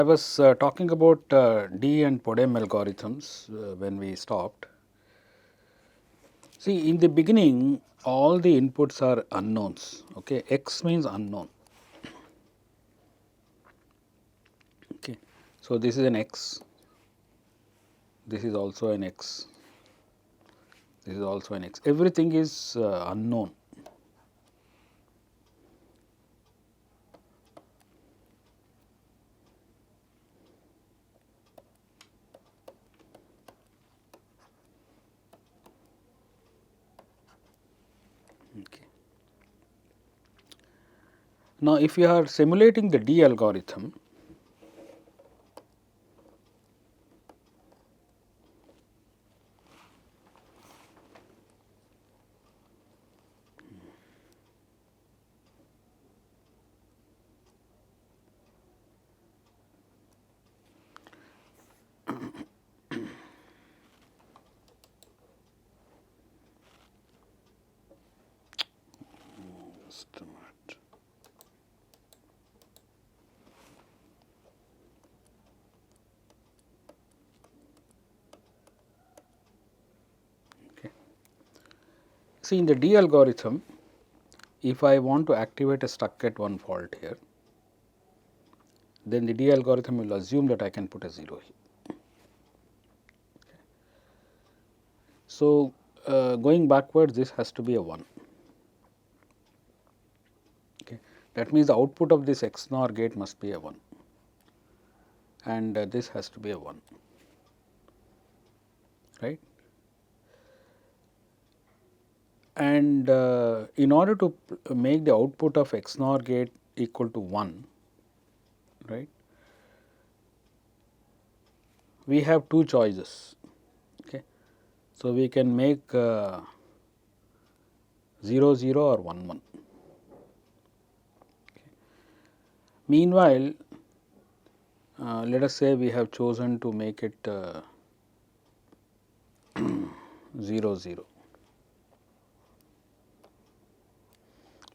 I was talking about D and PODEM algorithms when we stopped. See, in the beginning, all the inputs are unknowns. Okay, X means unknown. Okay, so this is an X. This is also an X. This is also an X. Everything is unknown. Okay. Now, if you are simulating the D algorithm, just a minute. Okay. See, in the D algorithm, if I want to activate a stuck at 1 fault here, then the D algorithm will assume that I can put a 0 here. So, going backwards, this has to be a 1. Okay. That means the output of this XNOR gate must be a 1, and this has to be a 1, right. And in order to make the output of XNOR gate equal to 1, right, we have two choices. Okay. So, we can make 0 0 or 1 1. Okay. Meanwhile, let us say we have chosen to make it 0 0,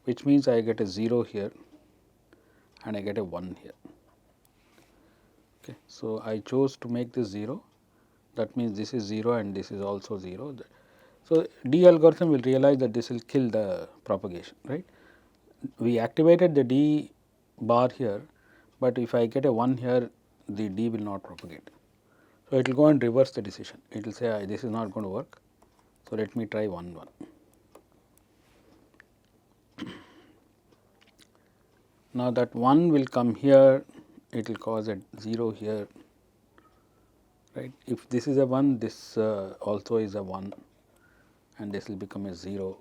which means I get a 0 here and I get a 1 here. Okay. So, I chose to make this 0, that means this is 0 and this is also 0. So, D algorithm will realize that this will kill the propagation, right. We activated the D bar here, but if I get a 1 here, the D will not propagate. So, it will go and reverse the decision. It will say this is not going to work. So, let me try 1 1. Now, that 1 will come here, it will cause a 0 here, right. If this is a 1, this also is a 1, and this will become a 0,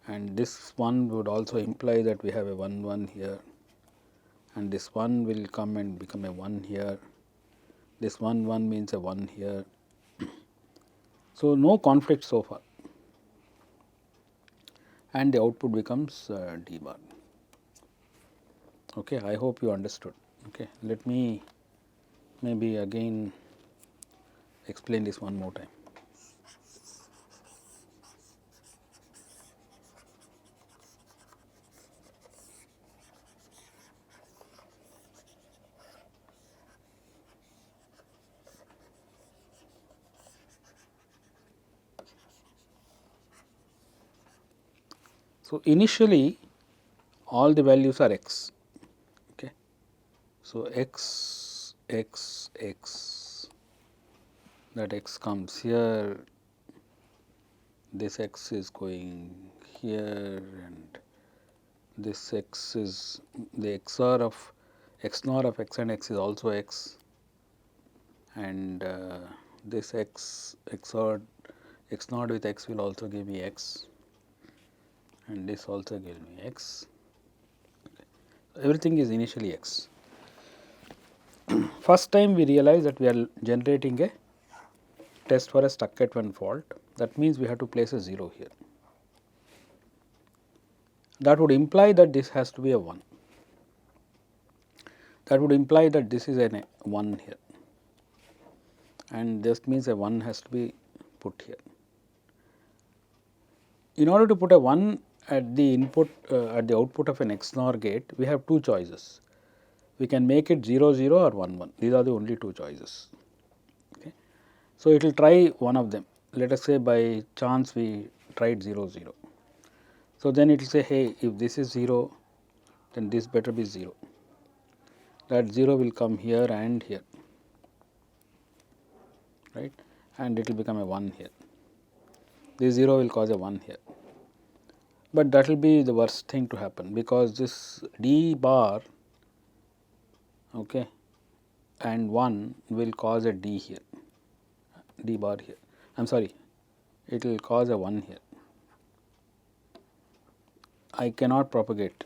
and this 1 would also imply that we have a 1 1 here, and this 1 will come and become a 1 here, this 1 1 means a 1 here. So, no conflict so far, and the output becomes D bar. Okay, I hope you understood. Okay, let me maybe again explain this one more time. So, initially all the values are x. Okay. So, x, x, x, that x comes here, this x is going here, and this x is the XOR of XNOR of x and x is also x, and this x XOR XNOR with x will also give me x, and this also gives me x. Okay. Everything is initially x. First time we realize that we are generating a test for a stuck at 1 fault. That means we have to place a 0 here. That would imply that this has to be a 1. That would imply that this is a 1 here, and this means a 1 has to be put here. In order to put a 1 at the input at the output of an XNOR gate, we have two choices. we can make it 0 0 or 1 1. These are the only two choices. Okay. So, it will try one of them. Let us say by chance we tried 0 0. So, then it will say, hey, if this is 0, then this better be 0. That 0 will come here and here, right, and it will become a 1 here. This 0 will cause a 1 here, but that will be the worst thing to happen, because this d bar, okay, and 1 will cause a d here, d bar here. I am sorry, it will cause a 1 here. I cannot propagate.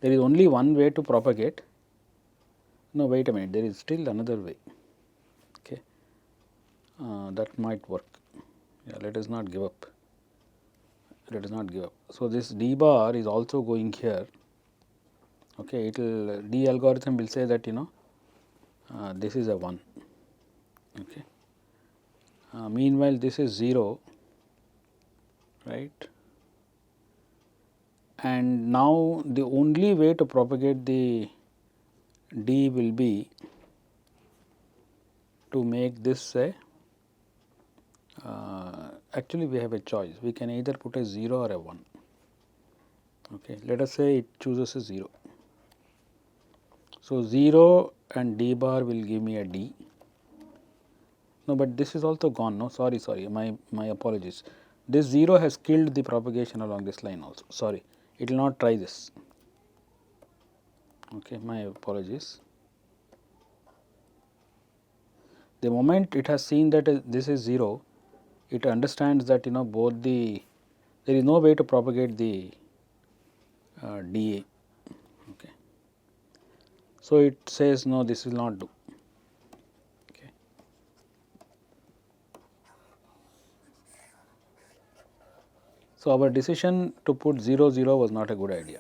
There is only one way to propagate. No, wait a minute, there is still another way. Okay, that might work. Yeah, let us not give up. Let us not give up. So, this d bar is also going here. Okay, it will, d algorithm will say that, this is a 1. Okay. Meanwhile, this is 0, right, and now the only way to propagate the d will be to make this a, actually we have a choice, we can either put a 0 or a 1. Okay. Let us say it chooses a 0. So, 0 and d bar will give me a d. No, but this is also gone. No, sorry, my apologies. This 0 has killed the propagation along this line also. Sorry, it will not try this. Okay, my apologies. The moment it has seen that this is 0, it understands that both the, there is no way to propagate the dA. Okay. So, it says no, this will not do. Okay. So, our decision to put 0 0 was not a good idea.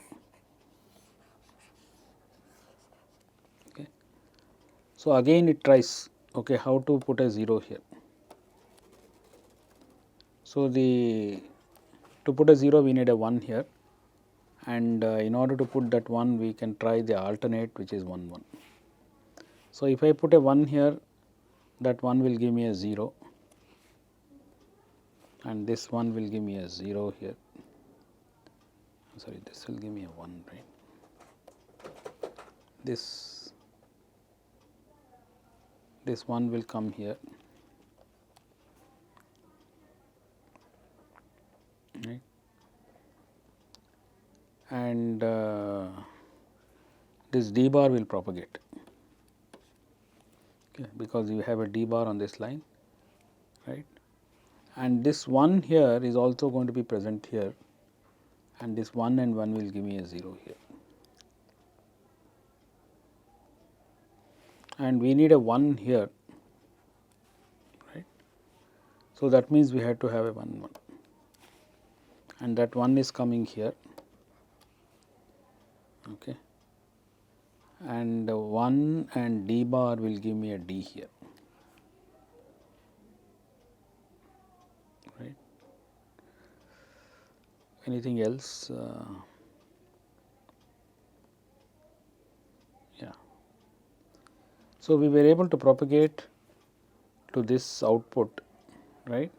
Okay. So, again it tries, okay, how to put a 0 here. So, to put a 0 we need a 1 here, and in order to put that 1 we can try the alternate, which is 1 1. So, if I put a 1 here, that 1 will give me a 0, and this 1 will give me a 0 here. Sorry, this will give me a 1, right. This 1 will come here, right, and this d bar will propagate, okay, because you have a d bar on this line, right, and this 1 here is also going to be present here, and this 1 and 1 will give me a 0 here, and we need a 1 here, right. So, that means we had to have a 1 1, and that 1 is coming here, okay, and 1 and d bar will give me a d here, right. Anything else? Yeah. So, we were able to propagate to this output, right,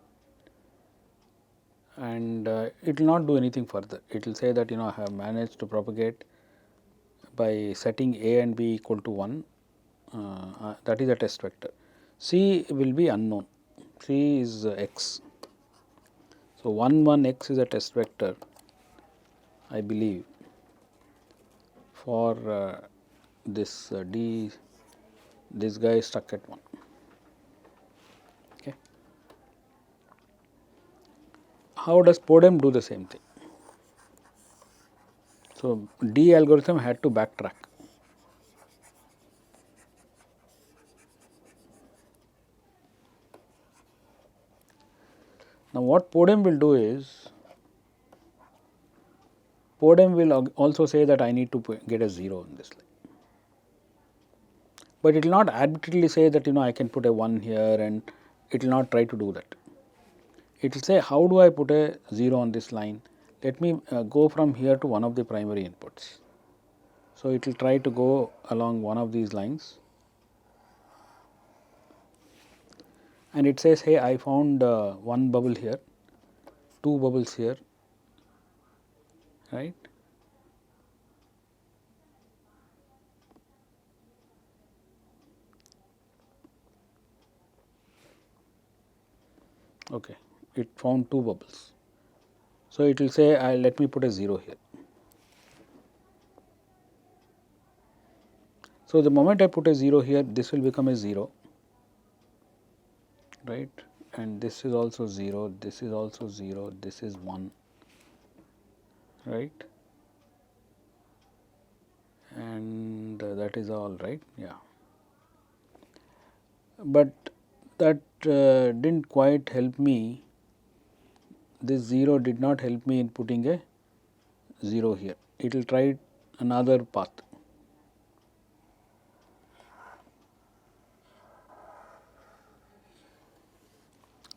and it will not do anything further. It will say that I have managed to propagate by setting a and b equal to 1, that is a test vector. C will be unknown, C is x. So, 1 1 x is a test vector, I believe, for this d, this guy is stuck at 1. Okay. How does PODEM do the same thing? So, D algorithm had to backtrack. Now, what PODEM will do is, PODEM will also say that I need to get a 0 in this line, but it will not arbitrarily say that I can put a 1 here, and it will not try to do that. It will say, how do I put a 0 on this line? Let me go from here to one of the primary inputs. So, it will try to go along one of these lines and it says, hey, I found one bubble here, two bubbles here, right. Okay, it found two bubbles. So, it will say let me put a 0 here. So, the moment I put a 0 here, this will become a 0, right, and this is also 0, this is also 0, this is 1, right, and that is all, right, yeah. But that did not quite help me, this 0 did not help me in putting a 0 here, it will try another path.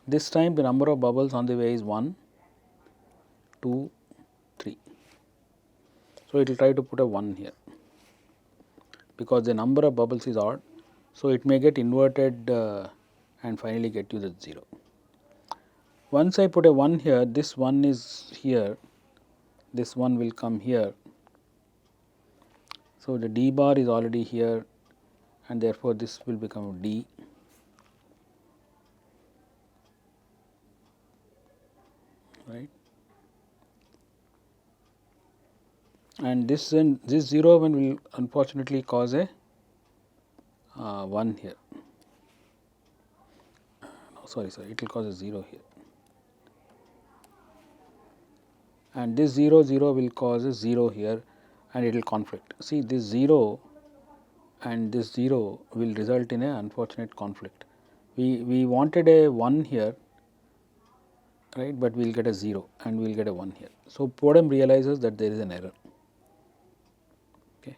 This time the number of bubbles on the way is 1, 2, 3. So, it will try to put a 1 here because the number of bubbles is odd. So, it may get inverted and finally get you the 0. Once I put a 1 here, this 1 is here, this 1 will come here. So, the D bar is already here and therefore, this will become D. Right. And this 0 1 will unfortunately cause a 1 here. No, sorry, it will cause a 0 here. And this 0 0 will cause a 0 here and it will conflict. See, this 0 and this 0 will result in a unfortunate conflict. We wanted a 1 here, right, but we will get a 0 and we will get a 1 here. So, PODEM realizes that there is an error. Okay.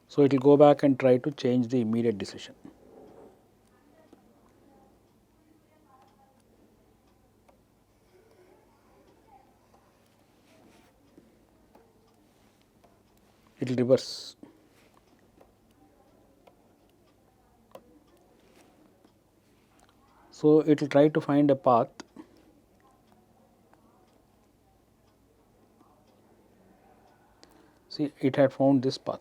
So, it will go back and try to change the immediate decision. It will reverse. So, it will try to find a path see it had found this path.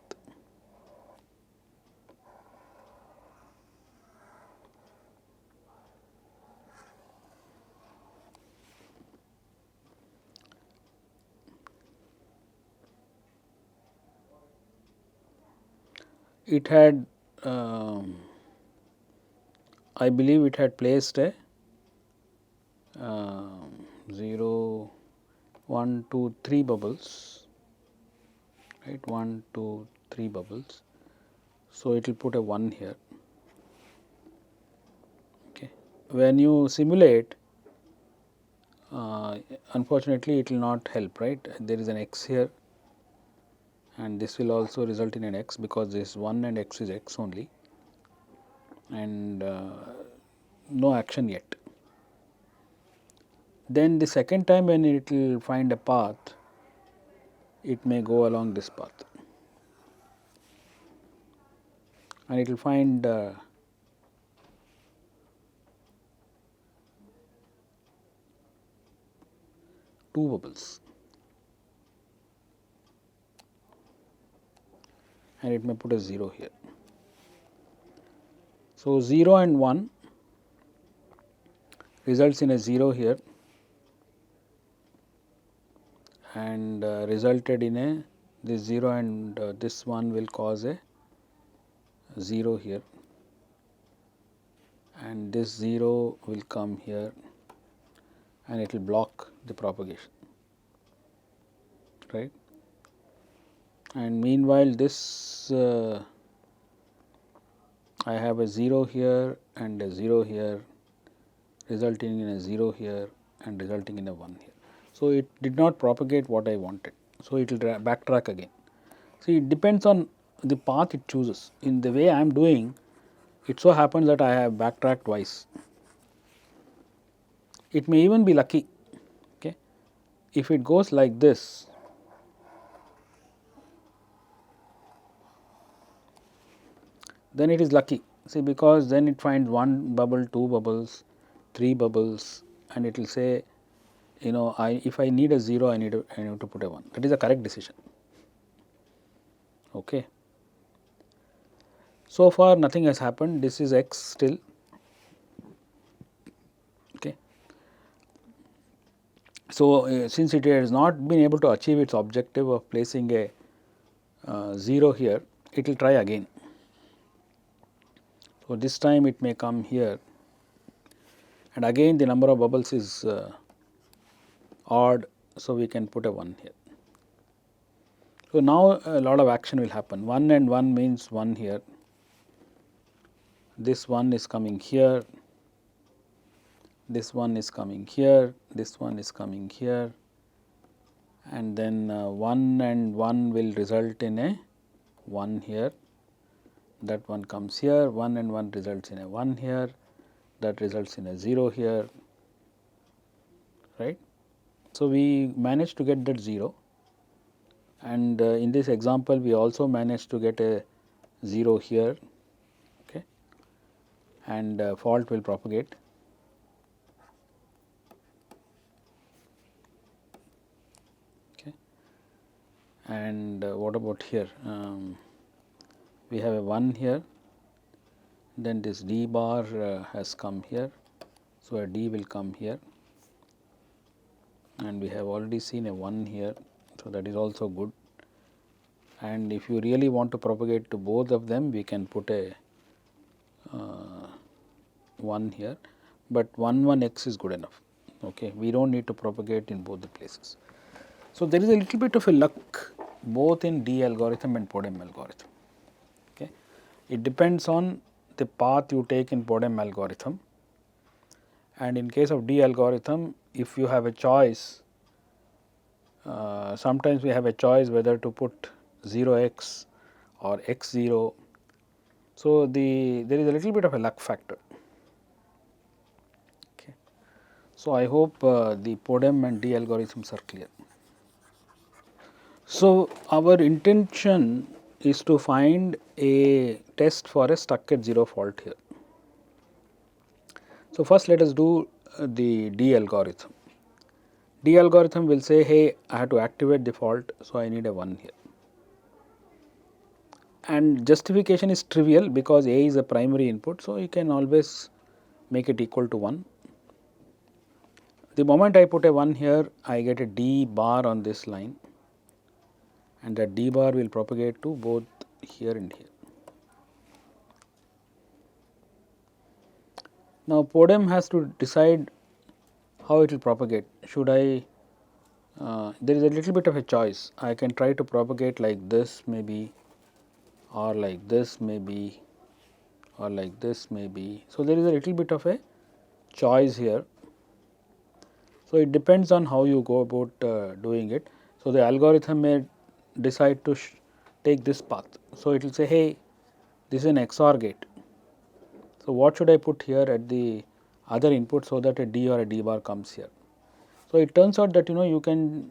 It had I believe it had placed a 0, 1, 2, 3 bubbles, right, 1, 2, 3 bubbles. So, it will put a 1 here. Okay. When you simulate, unfortunately, it will not help, right. There is an x here and this will also result in an x because this 1 and x is x only and no action yet. Then the second time when it will find a path, it may go along this path and it will find two bubbles and it may put a 0 here. So, 0 and 1 results in a 0 here and resulted in a this 0 and this 1 will cause a 0 here and this 0 will come here and it will block the propagation, right. And meanwhile, this I have a 0 here and a 0 here resulting in a 0 here and resulting in a 1 here. So, it did not propagate what I wanted. So, it will backtrack again. See, it depends on the path it chooses. In the way I am doing, it so happens that I have backtracked twice. It may even be lucky. Okay. If it goes like this, then it is lucky. See, because then it finds 1 bubble, 2 bubbles, 3 bubbles, and it will say, you know, if I need a 0, I need to put a 1. That is a correct decision. Okay. So far nothing has happened. This is x still. Okay. So, since it has not been able to achieve its objective of placing a 0 here, it will try again. So, this time it may come here, and again the number of bubbles is odd. So, we can put a 1 here. So, now a lot of action will happen. 1 and 1 means 1 here, this one is coming here, this one is coming here, this one is coming here, and then 1 and 1 will result in a 1 here, that one comes here, 1 and 1 results in a 1 here, that results in a 0 here, right. So, we managed to get that 0, and in this example we also managed to get a 0 here, okay, and fault will propagate. Okay. And what about here? We have a 1 here, then this D bar has come here, so a D will come here, and we have already seen a 1 here, so that is also good. And if you really want to propagate to both of them, we can put a 1 here, but 1 1 x is good enough. Okay, we do not need to propagate in both the places. So, there is a little bit of a luck both in D algorithm and PODEM algorithm. Okay. It depends on the path you take in PODEM algorithm, and in case of D algorithm, if you have a choice, sometimes we have a choice whether to put 0x or x0. So, there is a little bit of a luck factor. Okay. So, I hope the PODEM and D algorithms are clear. So, our intention is to find a test for a stuck at 0 fault here. So, first let us do the D algorithm. D algorithm will say, hey, I have to activate the fault, so I need a 1 here. And justification is trivial because A is a primary input, so you can always make it equal to 1. The moment I put a 1 here, I get a D bar on this line, and that D bar will propagate to both here and here. Now, PODEM has to decide how it will propagate. Should I, there is a little bit of a choice. I can try to propagate like this maybe, or like this maybe, or like this maybe. So, there is a little bit of a choice here. So, it depends on how you go about doing it. So, the algorithm may decide to take this path. So, it will say, hey, this is an XOR gate. So, what should I put here at the other input so that a D or a D bar comes here. So, it turns out that you can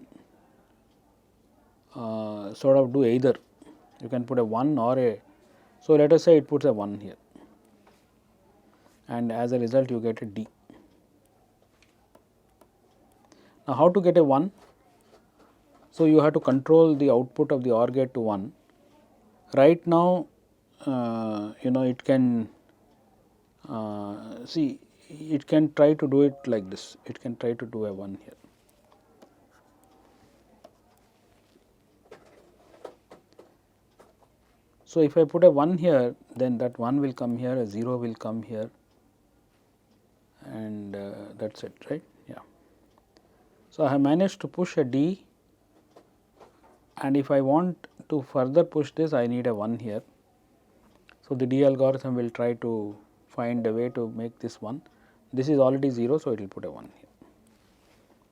sort of do either, you can put a 1 or a, so let us say it puts a 1 here, and as a result you get a D. Now, how to get a 1? So, you have to control the output of the OR gate to 1. Right now, it can see, it can try to do it like this, it can try to do a 1 here. So, if I put a 1 here, then that 1 will come here, a 0 will come here, and that is it, right. Yeah. So, I have managed to push a D, and if I want to further push this, I need a 1 here. So, the D algorithm will try to find a way to make this 1. This is already 0, so it will put a 1 here.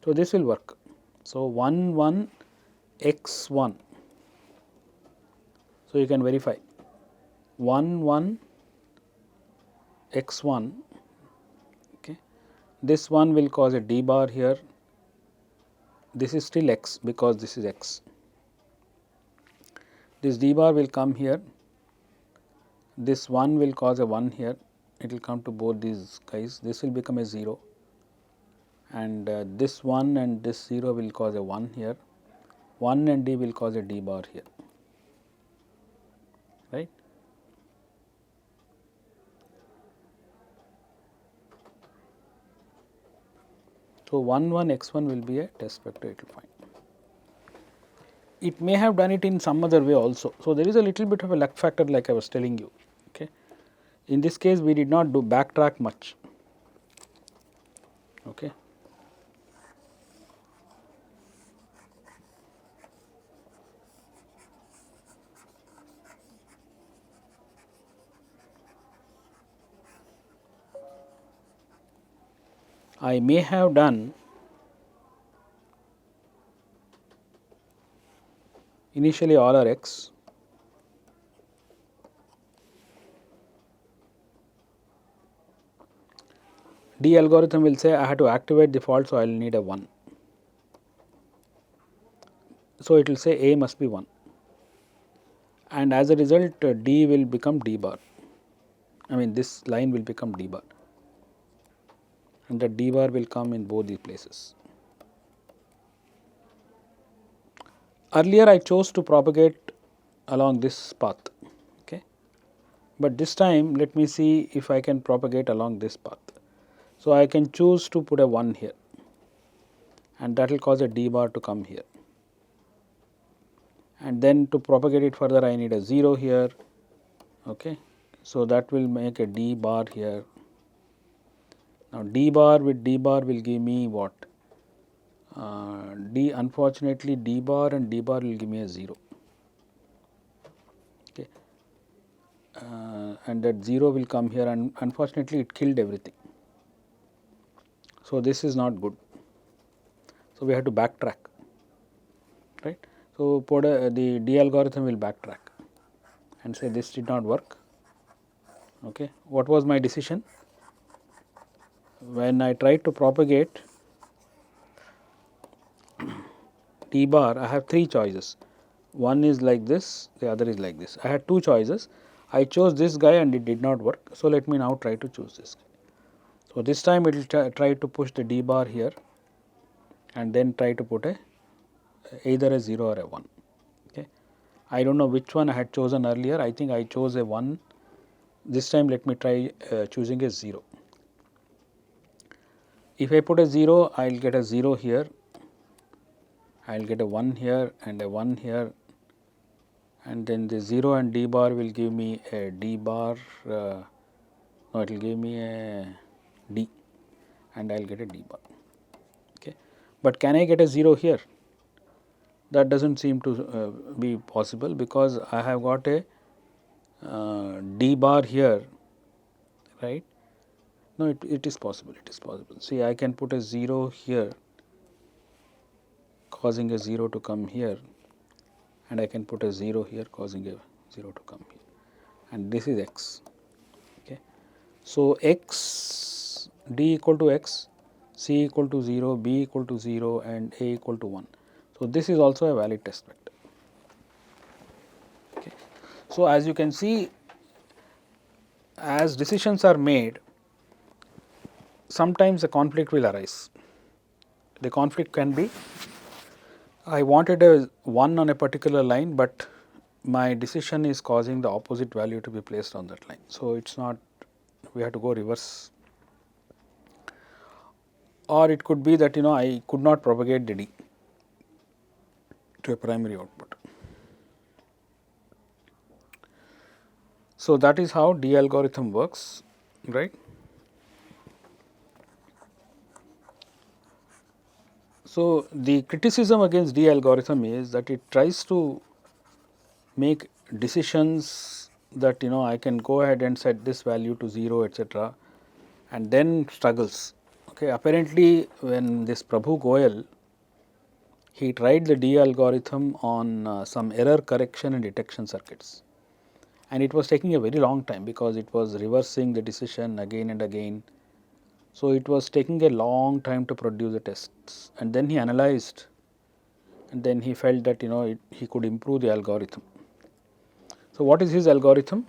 So, this will work. So, 1 1 x 1. So, you can verify 1 1 x 1. Okay. This one will cause a D bar here. This is still x because this is x. This D bar will come here. this 1 will cause a 1 here, it will come to both these guys, this will become a 0, and this 1 and this 0 will cause a 1 here, 1 and D will cause a D bar here, right. So, 1 1 x 1 will be a test vector, it will find. It may have done it in some other way also. So, there is a little bit of a luck factor like I was telling you. Okay. In this case we did not do backtrack much. Okay. I may have done initially all are x, D algorithm will say I have to activate the fault, so I will need a 1. So, it will say A must be 1, and as a result D will become D bar, I mean this line will become D bar, and the D bar will come in both these places. Earlier I chose to propagate along this path, okay, but this time let me see if I can propagate along this path. So, I can choose to put a 1 here, and that will cause a D bar to come here, and then to propagate it further I need a 0 here, okay. So, that will make a D bar here. Now, D bar with D bar will give me what? Unfortunately D bar and D bar will give me a 0, okay, and that 0 will come here, and unfortunately it killed everything. So, this is not good. So, we have to backtrack, right. So, the D algorithm will backtrack and say this did not work. Okay. What was my decision? When I tried to propagate T bar, I have 3 choices. One is like this, the other is like this. I had 2 choices. I chose this guy and it did not work. So, let me now try to choose this guy. So, this time it will try to push the D bar here and then try to put either a 0 or a 1. Okay. I do not know which one I had chosen earlier. I think I chose a 1. This time let me try choosing a 0. If I put a 0, I will get a 0 here, I will get a 1 here and a 1 here, and then the 0 and D bar will give me a D bar, no, it will give me a D, and I will get a D bar. Okay. But can I get a 0 here? That does not seem to be possible, because I have got a D bar here, right. No, it is possible, it is possible. See, I can put a 0 here, causing a 0 to come here, and I can put a 0 here, causing a 0 to come here, and this is x. Okay. So, x, D equal to x, C equal to 0, B equal to 0, and A equal to 1. So, this is also a valid test vector. Okay. So, as you can see, as decisions are made, sometimes a conflict will arise. The conflict can be, I wanted a 1 on a particular line, but my decision is causing the opposite value to be placed on that line. So, it is not, we have to go reverse, or it could be that I could not propagate the D to a primary output. So, that is how D algorithm works, right. So, the criticism against D algorithm is that it tries to make decisions that I can go ahead and set this value to 0, etc., and then struggles. Okay. Apparently, when this Prabhu Goyal, he tried the D algorithm on some error correction and detection circuits, and it was taking a very long time, because it was reversing the decision again and again. So, it was taking a long time to produce the tests, and then he analyzed, and then he felt that he could improve the algorithm. So, what is his algorithm?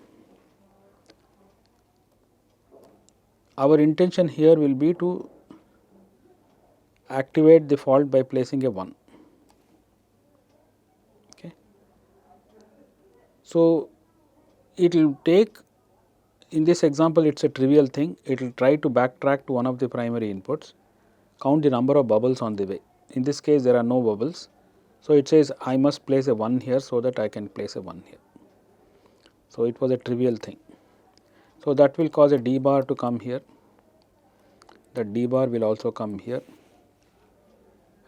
our intention here will be to activate the fault by placing a 1. Okay. So, it will take, in this example it is a trivial thing, it will try to backtrack to one of the primary inputs, count the number of bubbles on the way. In this case there are no bubbles. So, it says I must place a 1 here so that I can place a 1 here. So, it was a trivial thing. So, that will cause a D bar to come here, that D bar will also come here,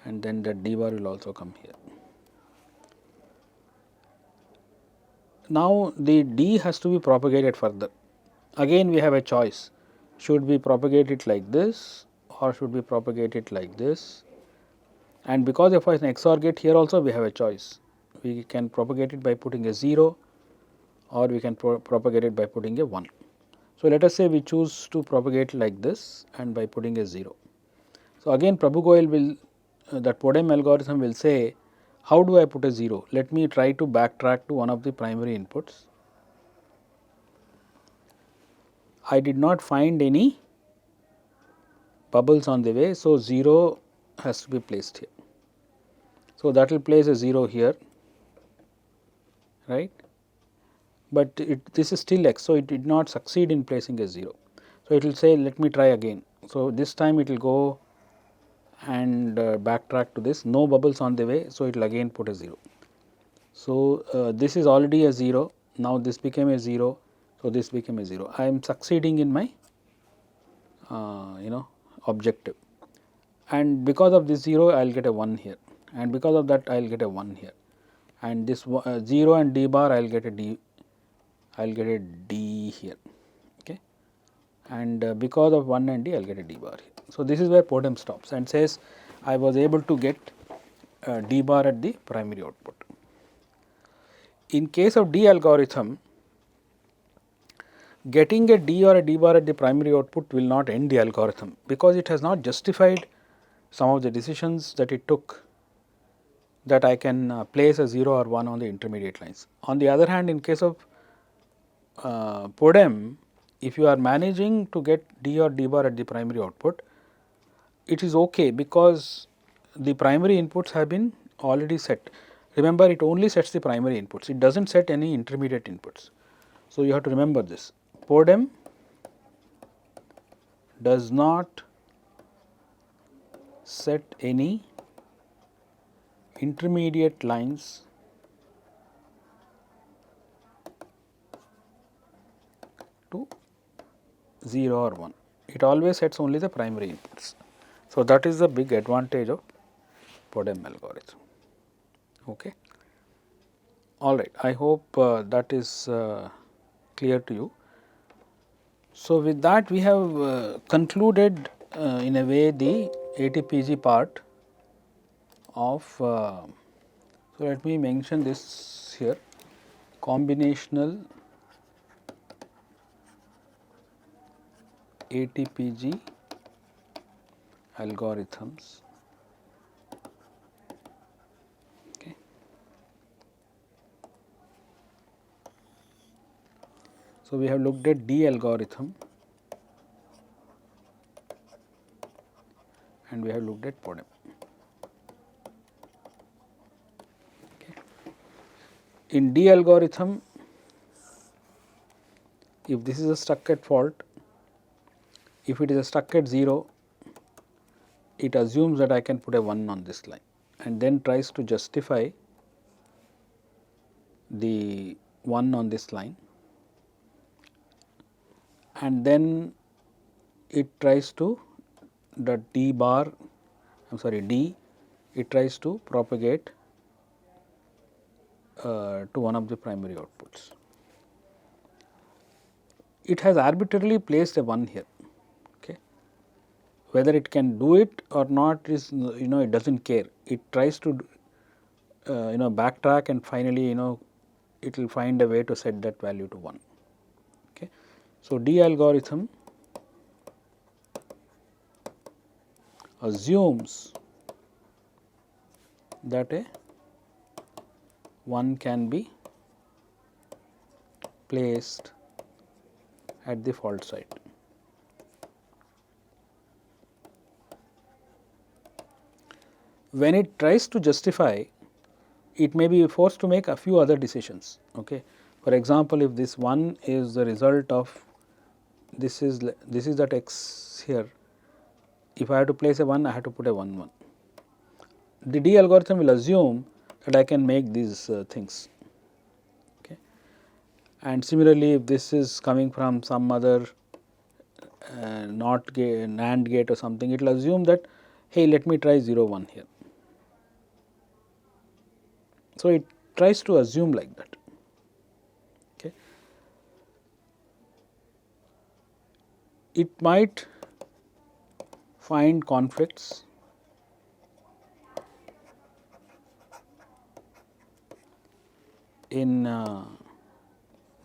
and then that D bar will also come here. Now, the D has to be propagated further. Again we have a choice, should we propagate it like this or should we propagate it like this, and because if I an XOR gate, here also we have a choice, we can propagate it by putting a 0 or we can propagate it by putting a 1. So, let us say we choose to propagate like this and by putting a 0. So, again Prabhu Goyal will that PODEM algorithm will say, how do I put a 0? Let me try to backtrack to one of the primary inputs. I did not find any bubbles on the way. So, 0 has to be placed here. So, that will place a 0 here, right, but this is still x. So, it did not succeed in placing a 0. So, it will say let me try again. So, this time it will go and backtrack to this, no bubbles on the way. So, it will again put a 0. So, this is already a 0, now this became a 0. So, this became a 0. I am succeeding in my objective, and because of this 0 I will get a 1 here, and because of that I will get a 1 here, and this 0 and D bar I will get a D, I will get a D here, okay, and because of 1 and D I will get a D bar here. So, this is where PODEM stops and says I was able to get D bar at the primary output. In case of D algorithm, getting a D or a D bar at the primary output will not end the algorithm, because it has not justified some of the decisions that it took, that I can place a 0 or 1 on the intermediate lines. On the other hand, in case of PODEM, if you are managing to get D or D bar at the primary output, it is okay, because the primary inputs have been already set. Remember, it only sets the primary inputs, it does not set any intermediate inputs. So, you have to remember this, PODEM does not set any intermediate lines to 0 or 1, it always sets only the primary inputs. So, that is the big advantage of PODEM algorithm. Okay. All right, I hope that is clear to you. So, with that we have concluded in a way the ATPG part of, so let me mention this here, combinational ATPG algorithms. Okay. So, we have looked at D algorithm and we have looked at PODEM. Okay. In D algorithm, if this is a stuck at fault, if it is a stuck at 0, it assumes that I can put a 1 on this line and then tries to justify the 1 on this line, and then it tries to the D bar, I am sorry D, it tries to propagate to one of the primary outputs. It has arbitrarily placed a 1 here. Okay. Whether it can do it or not is, it does not care, it tries to backtrack, and finally it will find a way to set that value to 1. Okay. So, D algorithm assumes that a 1 can be placed at the fault site. when it tries to justify, it may be forced to make a few other decisions. Okay. For example, if this 1 is the result of this is that x here, if I have to place a 1, I have to put a 1 1. The D algorithm will assume that I can make these things. Okay. And similarly, if this is coming from some other NOT gate, NAND gate or something, it will assume that, hey, let me try 0 1 here. So, it tries to assume like that. Okay. It might find conflicts in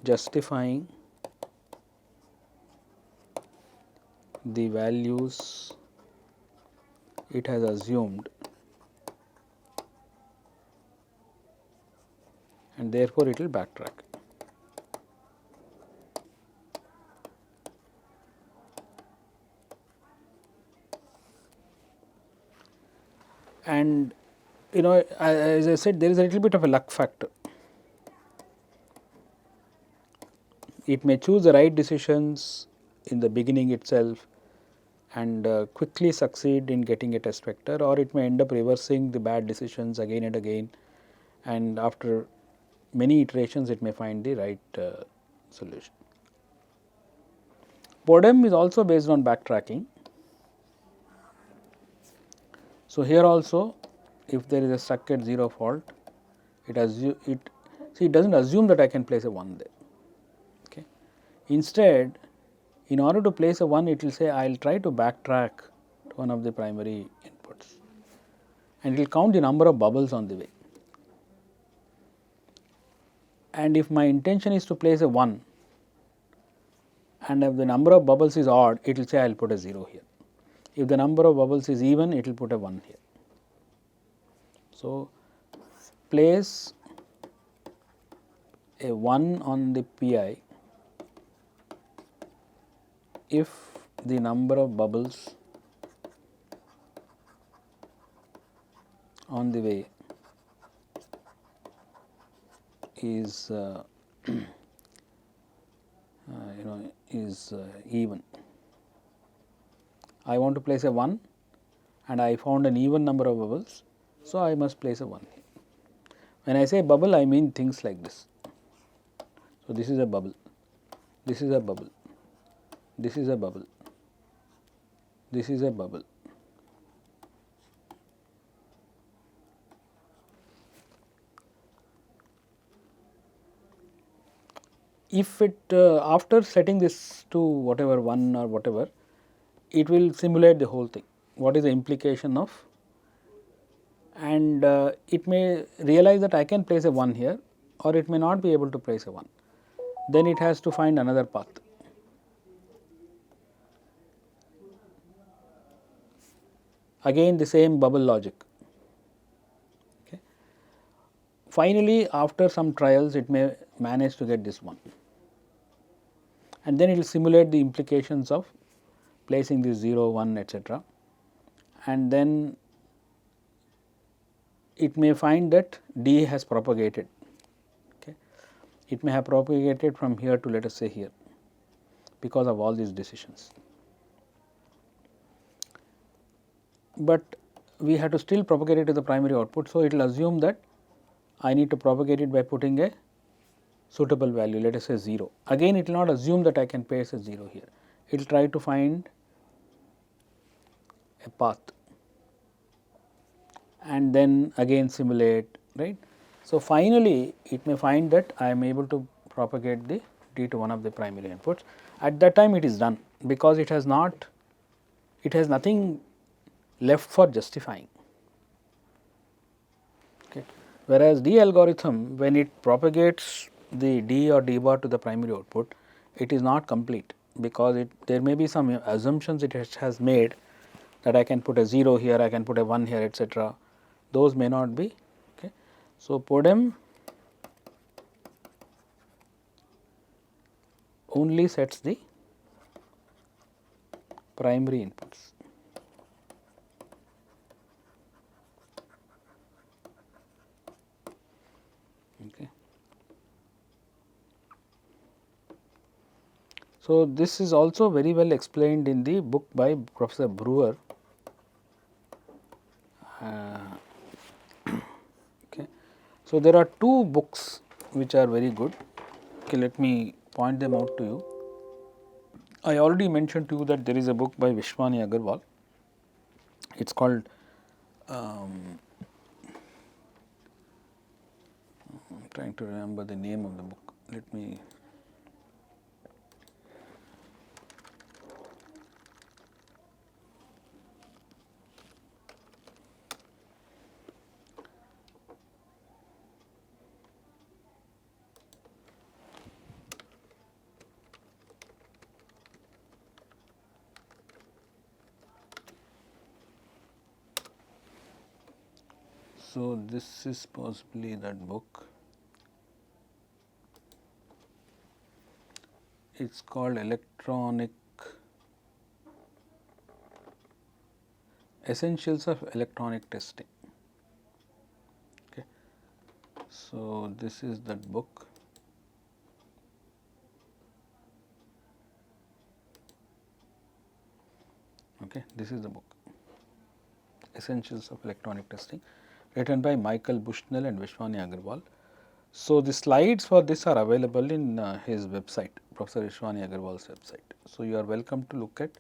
justifying the values it has assumed, and therefore, it will backtrack. And as I said, there is a little bit of a luck factor. It may choose the right decisions in the beginning itself and quickly succeed in getting a test vector, or it may end up reversing the bad decisions again and again, and after many iterations it may find the right solution. PODEM is also based on backtracking. So, here also if there is a stuck at 0 fault, it does not assume that I can place a 1 there. Okay. Instead, in order to place a 1, it will say I will try to backtrack to one of the primary inputs, and it will count the number of bubbles on the way. And if my intention is to place a 1 and if the number of bubbles is odd, it will say I will put a 0 here. If the number of bubbles is even, it will put a 1 here. So, place a 1 on the PI if the number of bubbles on the way is even. I want to place a 1 and I found an even number of bubbles, so I must place a 1 here. When I say bubble, I mean things like this. So, this is a bubble, this is a bubble, this is a bubble, this is a bubble. If it after setting this to whatever 1 or whatever, it will simulate the whole thing. What is the implication of, and it may realize that I can place a 1 here, or it may not be able to place a 1. Then it has to find another path. Again the same bubble logic. Okay. Finally, after some trials, it may manage to get this 1, and then it will simulate the implications of placing this 0, 1, etc. And then it may find that D has propagated. Okay. It may have propagated from here to, let us say, here, because of all these decisions. But we have to still propagate it to the primary output. So, it will assume that I need to propagate it by putting a suitable value, let us say 0. Again, it will not assume that I can place a 0 here. It will try to find a path and then again simulate, right. So, finally, it may find that I am able to propagate the D to one of the primary inputs. At that time, it is done, because it has nothing left for justifying. Okay. Whereas, D algorithm, when it propagates the D or D bar to the primary output, it is not complete, because there may be some assumptions it has made that I can put a 0 here, I can put a 1 here, etc. Those may not be. Okay. So, PODEM only sets the primary inputs. So, this is also very well explained in the book by Professor Brewer. Okay. So, there are two books which are very good. Okay, let me point them out to you. I already mentioned to you that there is a book by Vishwani Agarwal. It is called I am trying to remember the name of the book. Let me. So, this is possibly that book. It is called Essentials of Electronic Testing. Okay. So, this is that book. Okay. This is the book, Essentials of Electronic Testing, written by Michael Bushnell and Vishwani Agarwal. So, the slides for this are available in his website, Professor Vishwani Agarwal's website. So, you are welcome to look at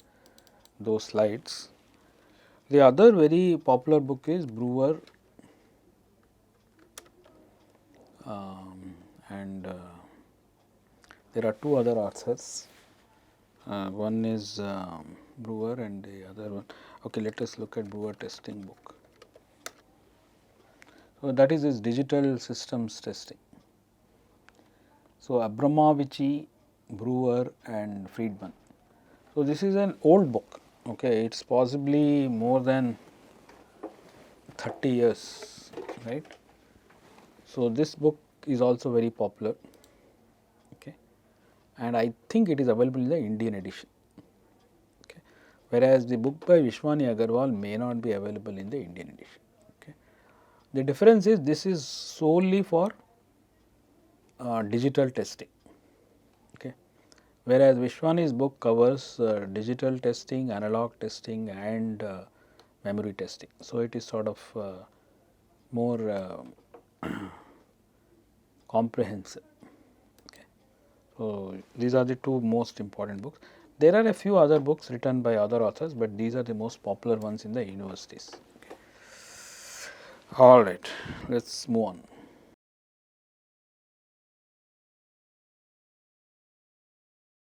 those slides. The other very popular book is Brewer and there are two other authors. One is Brewer and the other one. Okay, let us look at Brewer testing book. So, that is his digital systems testing. So, Abramovici, Brewer and Friedman. So, this is an old book. Okay, it is possibly more than 30 years, right. So, this book is also very popular, okay, and I think it is available in the Indian edition, okay, whereas the book by Vishwani Agarwal may not be available in the Indian edition. Okay. The difference is this is solely for digital testing, okay, whereas Vishwani's book covers digital testing, analog testing and memory testing. So, it is sort of more comprehensive. Okay. So, these are the two most important books. There are a few other books written by other authors, but these are the most popular ones in the universities. Okay. All right, let us move on.